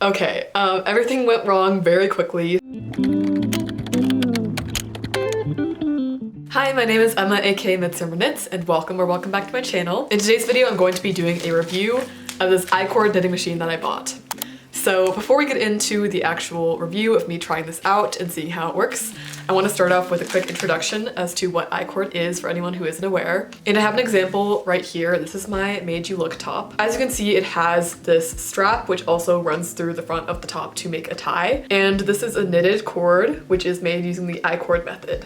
Okay, everything went wrong very quickly. Hi, my name is Emma, aka Midsummerknits, and welcome back to my channel. In today's video, I'm going to be doing a review of this icord knitting machine that I bought. So before we get into the actual review of me trying this out and seeing how it works, I want to start off with a quick introduction as to what icord is for anyone who isn't aware. And I have an example right here. This is my Made You Look top. As you can see, it has this strap which also runs through the front of the top to make a tie. And this is a knitted cord which is made using the icord method.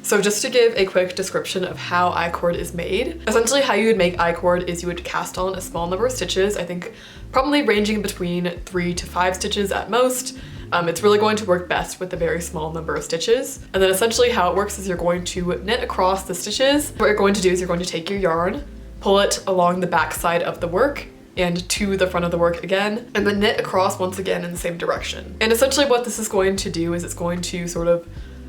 So just to give a quick description of how icord is made, essentially how you would make icord is you would cast on a small number of stitches, I think probably ranging between 3 to 5 stitches at most. It's really going to work best with a very small number of stitches. And then essentially how it works is you're going to knit across the stitches. What you're going to do is you're going to take your yarn, pull it along the back side of the work and to the front of the work again, and then knit across once again in the same direction. And essentially what this is going to do is it's going to sort of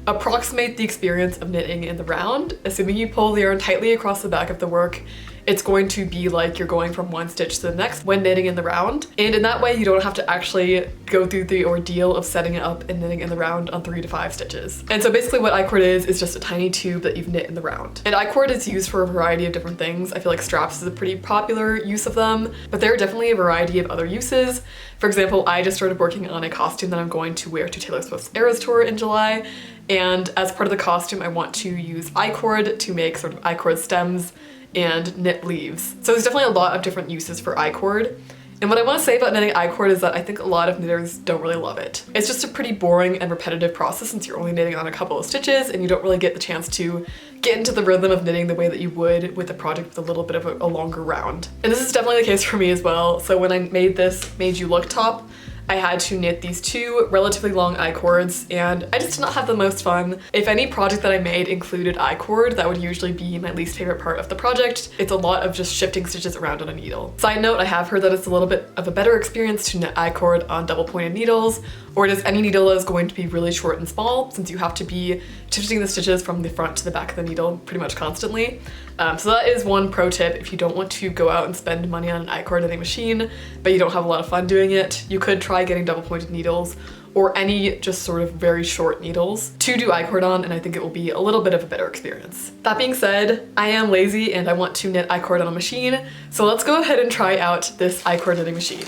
approximate the experience of knitting in the round. Assuming you pull the yarn tightly across the back of the work, it's going to be like you're going from one stitch to the next when knitting in the round. And in that way, you don't have to actually go through the ordeal of setting it up and knitting in the round on 3 to 5 stitches. And so basically what icord is just a tiny tube that you've knit in the round. And icord is used for a variety of different things. I feel like straps is a pretty popular use of them, but there are definitely a variety of other uses. For example, I just started working on a costume that I'm going to wear to Taylor Swift's Eras Tour in July. And as part of the costume, I want to use icord to make sort of icord stems and knit leaves. So there's definitely a lot of different uses for icord. And what I want to say about knitting icord is that I think a lot of knitters don't really love it. It's just a pretty boring and repetitive process since you're only knitting on a couple of stitches and you don't really get the chance to get into the rhythm of knitting the way that you would with a project with a little bit of a longer round. And this is definitely the case for me as well. So when I made this Made You Look top, I had to knit these 2 relatively long icords and I just did not have the most fun. If any project that I made included icord, that would usually be my least favorite part of the project. It's a lot of just shifting stitches around on a needle. Side note, I have heard that it's a little bit of a better experience to knit icord on double pointed needles, or just any needle that is going to be really short and small, since you have to be shifting the stitches from the front to the back of the needle pretty much constantly. So that is one pro tip. If you don't want to go out and spend money on an icord knitting machine, but you don't have a lot of fun doing it, you could try getting double pointed needles or any just sort of very short needles to do icord on, and I think it will be a little bit of a better experience. That being said, I am lazy and I want to knit icord on a machine, so let's go ahead and try out this icord knitting machine.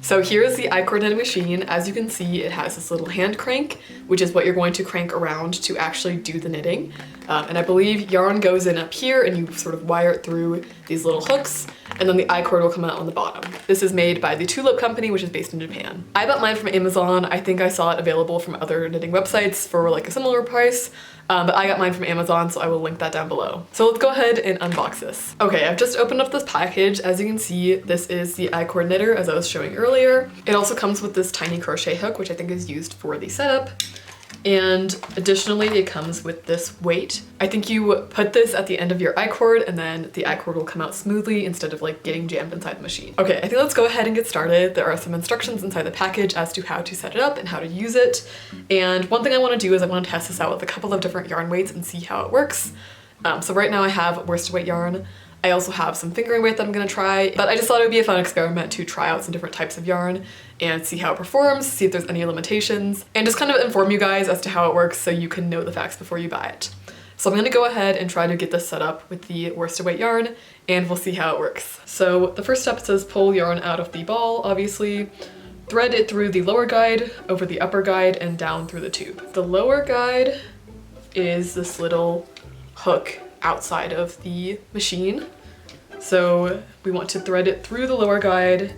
So here's the icord knitting machine. As you can see, it has this little hand crank, which is what you're going to crank around to actually do the knitting. And I believe yarn goes in up here and you sort of wire it through these little hooks, and then the icord will come out on the bottom. This is made by the Tulip company, which is based in Japan. I bought mine from Amazon. I think I saw it available from other knitting websites for like a similar price. But I got mine from Amazon, so I will link that down below. So let's go ahead and unbox this. Okay, I've just opened up this package. As you can see, this is the icord knitter, as I was showing earlier. It also comes with this tiny crochet hook, which I think is used for the setup. And additionally, it comes with this weight. I think you put this at the end of your icord and then the icord will come out smoothly instead of like getting jammed inside the machine. Okay, I think let's go ahead and get started. There are some instructions inside the package as to how to set it up and how to use it. And one thing I want to do is I want to test this out with a couple of different yarn weights and see how it works. So right now I have worsted weight yarn. I also have some fingering weight that I'm gonna try, but I just thought it would be a fun experiment to try out some different types of yarn and see how it performs, see if there's any limitations, and just kind of inform you guys as to how it works so you can know the facts before you buy it. So I'm gonna go ahead and try to get this set up with the worsted weight yarn and we'll see how it works. So the first step says pull yarn out of the ball, obviously. Thread it through the lower guide, over the upper guide, and down through the tube. The lower guide is this little hook outside of the machine. So we want to thread it through the lower guide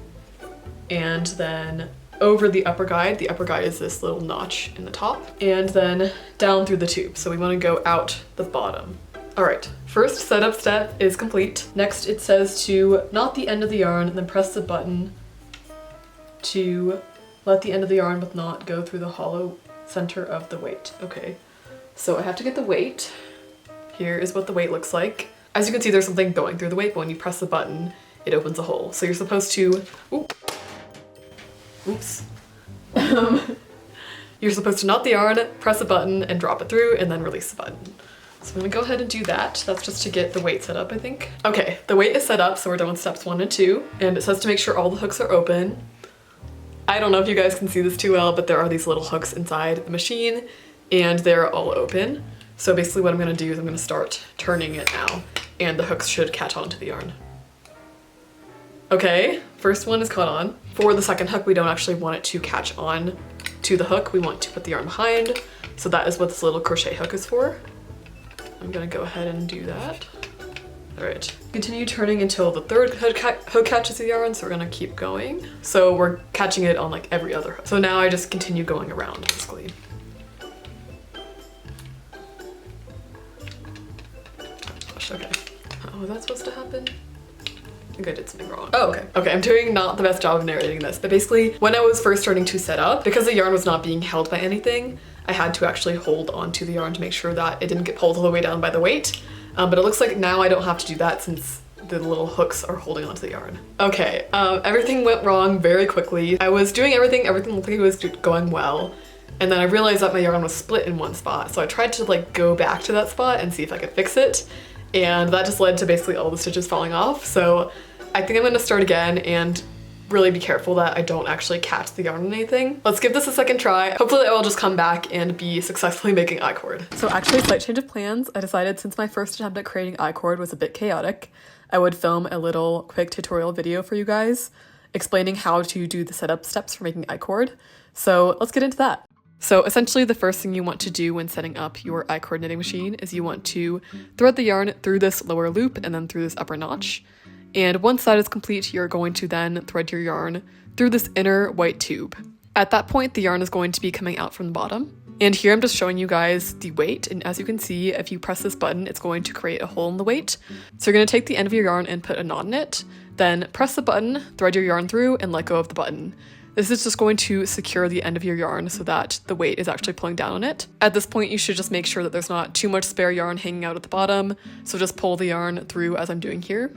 and then over the upper guide. The upper guide is this little notch in the top, and then down through the tube. So we want to go out the bottom. All right, first setup step is complete. Next it says to knot the end of the yarn and then press the button to let the end of the yarn with knot go through the hollow center of the weight. Okay, so I have to get the weight. Here is what the weight looks like. As you can see, there's something going through the weight, but when you press the button, it opens a hole. So you're supposed to, oops. You're supposed to knot the yarn, press a button, and drop it through, and then release the button. So I'm gonna go ahead and do that. That's just to get the weight set up, I think. Okay, the weight is set up, so we're done with steps 1 and 2. And it says to make sure all the hooks are open. I don't know if you guys can see this too well, but there are these little hooks inside the machine and they're all open. So basically what I'm gonna do is I'm gonna start turning it now and the hooks should catch onto the yarn. Okay, first one is caught on. For the second hook, we don't actually want it to catch on to the hook. We want to put the yarn behind. So that is what this little crochet hook is for. I'm gonna go ahead and do that. All right, continue turning until the third hook catches the yarn, so we're gonna keep going. So we're catching it on like every other hook. So now I just continue going around, basically. Gosh, okay. Oh, was that supposed to happen? I think I did something wrong. Oh, okay. Okay, I'm doing not the best job of narrating this, but basically when I was first starting to set up, because the yarn was not being held by anything, I had to actually hold onto the yarn to make sure that it didn't get pulled all the way down by the weight. But it looks like now I don't have to do that since the little hooks are holding onto the yarn. Okay, everything went wrong very quickly. I was doing everything looked like it was going well. And then I realized that my yarn was split in one spot. So I tried to like go back to that spot and see if I could fix it. And that just led to basically all the stitches falling off. So I think I'm gonna start again and really be careful that I don't actually catch the yarn on anything. Let's give this a second try. Hopefully I will just come back and be successfully making icord. So actually, slight change of plans. I decided since my first attempt at creating icord was a bit chaotic, I would film a little quick tutorial video for you guys explaining how to do the setup steps for making icord. So let's get into that. So essentially the first thing you want to do when setting up your icord knitting machine is you want to thread the yarn through this lower loop and then through this upper notch. And once that is complete, you're going to then thread your yarn through this inner white tube. At that point, the yarn is going to be coming out from the bottom. And here I'm just showing you guys the weight. And as you can see, if you press this button, it's going to create a hole in the weight. So you're going to take the end of your yarn and put a knot in it, then press the button, thread your yarn through, and let go of the button. This is just going to secure the end of your yarn so that the weight is actually pulling down on it. At this point, you should just make sure that there's not too much spare yarn hanging out at the bottom. So just pull the yarn through as I'm doing here.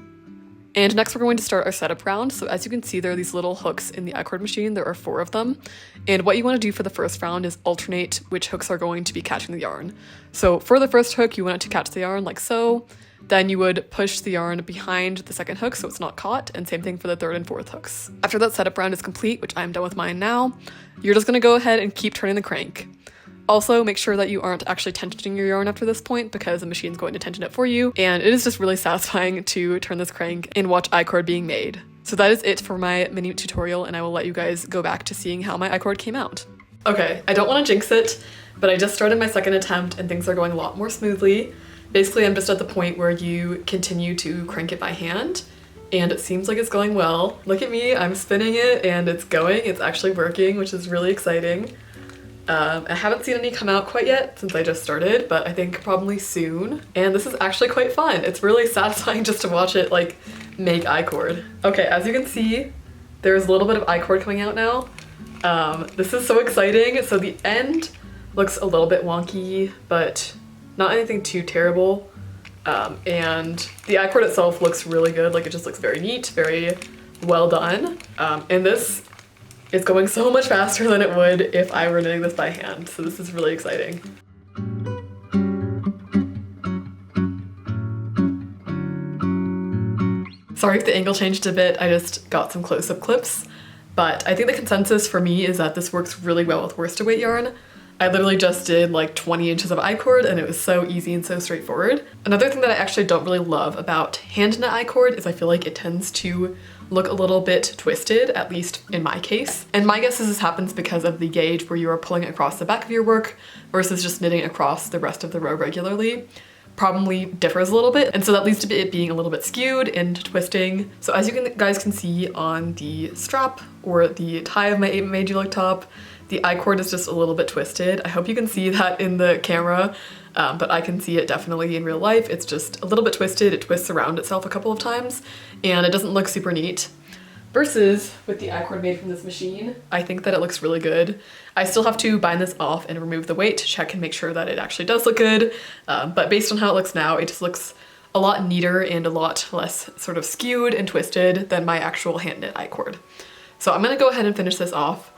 And next we're going to start our setup round. So as you can see, there are these little hooks in the icord machine. There are 4 of them. And what you want to do for the first round is alternate which hooks are going to be catching the yarn. So for the first hook, you want it to catch the yarn like so. Then you would push the yarn behind the second hook so it's not caught, and same thing for the third and fourth hooks. After that setup round is complete, which I'm done with mine now, you're just going to go ahead and keep turning the crank. Also, make sure that you aren't actually tensioning your yarn after this point because the machine's going to tension it for you, and it is just really satisfying to turn this crank and watch icord being made. So that is it for my mini tutorial, and I will let you guys go back to seeing how my icord came out. Okay, I don't want to jinx it, but I just started my second attempt and things are going a lot more smoothly. Basically, I'm just at the point where you continue to crank it by hand, and it seems like it's going well. Look at me, I'm spinning it and it's going. It's actually working, which is really exciting. I haven't seen any come out quite yet since I just started, but I think probably soon. And this is actually quite fun. It's really satisfying just to watch it like make icord. Okay, as you can see, there's a little bit of icord coming out now. This is so exciting. So the end looks a little bit wonky, but not anything too terrible. And the icord itself looks really good. Like it just looks very neat, very well done. And this is going so much faster than it would if I were knitting this by hand. So this is really exciting. Sorry if the angle changed a bit, I just got some close-up clips. But I think the consensus for me is that this works really well with worsted weight yarn. I literally just did like 20 inches of icord and it was so easy and so straightforward. Another thing that I actually don't really love about hand knit icord is I feel like it tends to look a little bit twisted, at least in my case. And my guess is this happens because of the gauge where you are pulling across the back of your work versus just knitting across the rest of the row regularly. Probably differs a little bit, and so that leads to it being a little bit skewed and twisting. So as you guys can see on the strap or the tie of my Made You Look top, the icord is just a little bit twisted. I hope you can see that in the camera, but I can see it definitely in real life. It's just a little bit twisted. It twists around itself a couple of times, and it doesn't look super neat. Versus with the icord made from this machine, I think that it looks really good. I still have to bind this off and remove the weight to check and make sure that it actually does look good. But based on how it looks now, it just looks a lot neater and a lot less sort of skewed and twisted than my actual hand knit icord. So I'm gonna go ahead and finish this off.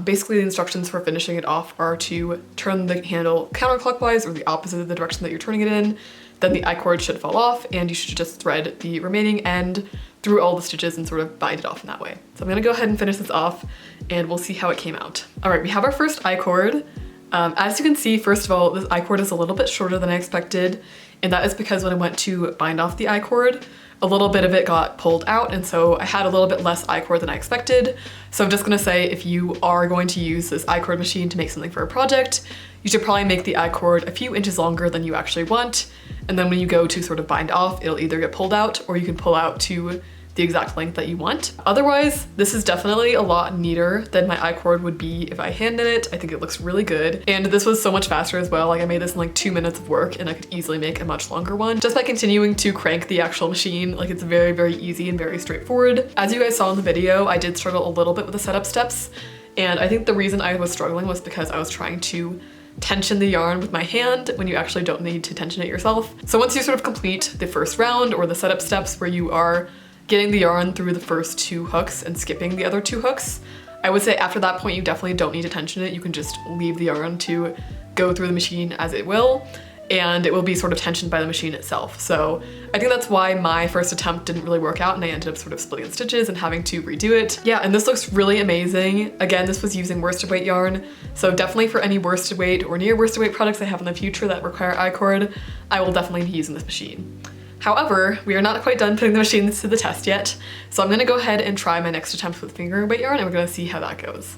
Basically, the instructions for finishing it off are to turn the handle counterclockwise or the opposite of the direction that you're turning it in. Then the I-cord should fall off and you should just thread the remaining end through all the stitches and sort of bind it off in that way. So I'm gonna go ahead and finish this off and we'll see how it came out. All right, we have our first I-cord. As you can see, first of all, this I-cord is a little bit shorter than I expected, and that is because when I went to bind off the I-cord, a little bit of it got pulled out, and so I had a little bit less I-cord than I expected. So I'm just gonna say, if you are going to use this I-cord machine to make something for a project, you should probably make the I-cord a few inches longer than you actually want, and then when you go to sort of bind off, it'll either get pulled out or you can pull out to the exact length that you want. Otherwise, this is definitely a lot neater than my I-cord would be if I hand knit it. I think it looks really good. And this was so much faster as well. Like I made this in like 2 minutes of work and I could easily make a much longer one just by continuing to crank the actual machine. Like it's very, very easy and very straightforward. As you guys saw in the video, I did struggle a little bit with the setup steps. And I think the reason I was struggling was because I was trying to tension the yarn with my hand when you actually don't need to tension it yourself. So once you sort of complete the first round or the setup steps where you are getting the yarn through the first 2 hooks and skipping the other 2 hooks, I would say after that point you definitely don't need to tension it. You can just leave the yarn to go through the machine as it will, and it will be sort of tensioned by the machine itself. So I think that's why my first attempt didn't really work out and I ended up sort of splitting stitches and having to redo it. Yeah, and this looks really amazing. Again, this was using worsted weight yarn, so definitely for any worsted weight or near worsted weight products I have in the future that require I-cord, I will definitely be using this machine. However, we are not quite done putting the machines to the test yet, so I'm gonna go ahead and try my next attempt with fingering weight yarn and we're gonna see how that goes.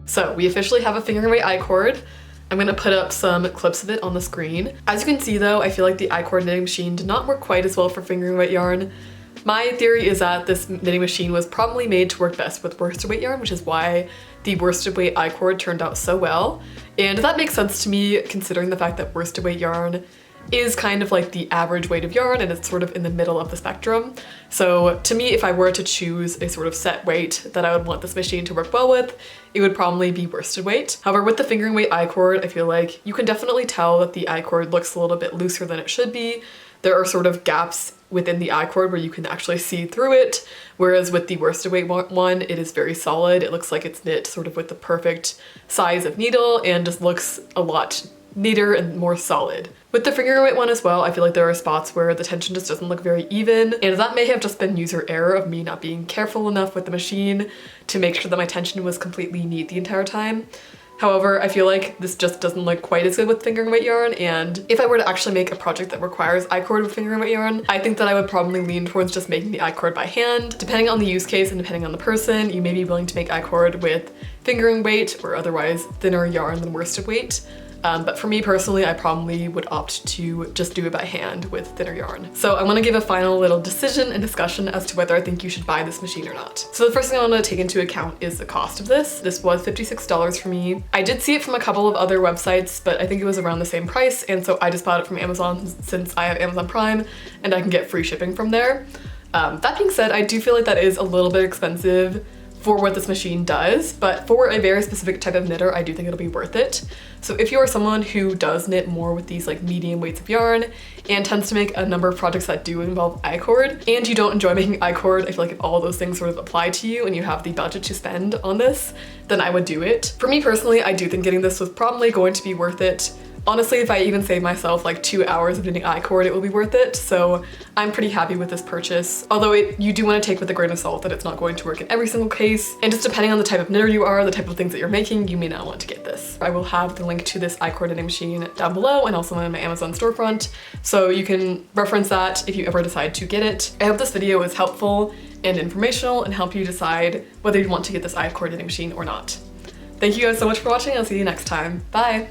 So we officially have a fingering weight I-cord. I'm gonna put up some clips of it on the screen. As you can see though, I feel like the I-cord knitting machine did not work quite as well for fingering weight yarn. My theory is that this knitting machine was probably made to work best with worsted weight yarn, which is why the worsted weight I-cord turned out so well. And that makes sense to me considering the fact that worsted weight yarn is kind of like the average weight of yarn and it's sort of in the middle of the spectrum. So to me, if I were to choose a sort of set weight that I would want this machine to work well with, it would probably be worsted weight. However, with the fingering weight I-cord, I feel like you can definitely tell that the I-cord looks a little bit looser than it should be. There are sort of gaps within the I-cord where you can actually see through it, whereas with the worsted weight one, it is very solid. It looks like it's knit sort of with the perfect size of needle and just looks a lot neater and more solid. With the fingering weight one as well, I feel like there are spots where the tension just doesn't look very even, and that may have just been user error of me not being careful enough with the machine to make sure that my tension was completely neat the entire time. However, I feel like this just doesn't look quite as good with fingering weight yarn, and if I were to actually make a project that requires I-cord with fingering weight yarn, I think that I would probably lean towards just making the I-cord by hand. Depending on the use case and depending on the person, you may be willing to make I-cord with fingering weight or otherwise thinner yarn than worsted weight. But for me personally, I probably would opt to just do it by hand with thinner yarn. So I want to give a final little decision and discussion as to whether I think you should buy this machine or not. So the first thing I want to take into account is the cost of this. This was $56 for me. I did see it from a couple of other websites, but I think it was around the same price, and so I just bought it from Amazon since I have Amazon Prime and I can get free shipping from there. That being said, I do feel like that is a little bit expensive for what this machine does, but for a very specific type of knitter, I do think it'll be worth it. So if you are someone who does knit more with these like medium weights of yarn and tends to make a number of projects that do involve I-cord, and you don't enjoy making I-cord, I feel like if all those things sort of apply to you and you have the budget to spend on this, then I would do it. For me personally, I do think getting this was probably going to be worth it. Honestly, if I even save myself like 2 hours of knitting I-cord, it will be worth it. So I'm pretty happy with this purchase. Although you do want to take with a grain of salt that it's not going to work in every single case. And just depending on the type of knitter you are, the type of things that you're making, you may not want to get this. I will have the link to this I-cord knitting machine down below and also on my Amazon storefront. So you can reference that if you ever decide to get it. I hope this video was helpful and informational and help you decide whether you want to get this I-cord knitting machine or not. Thank you guys so much for watching. I'll see you next time. Bye.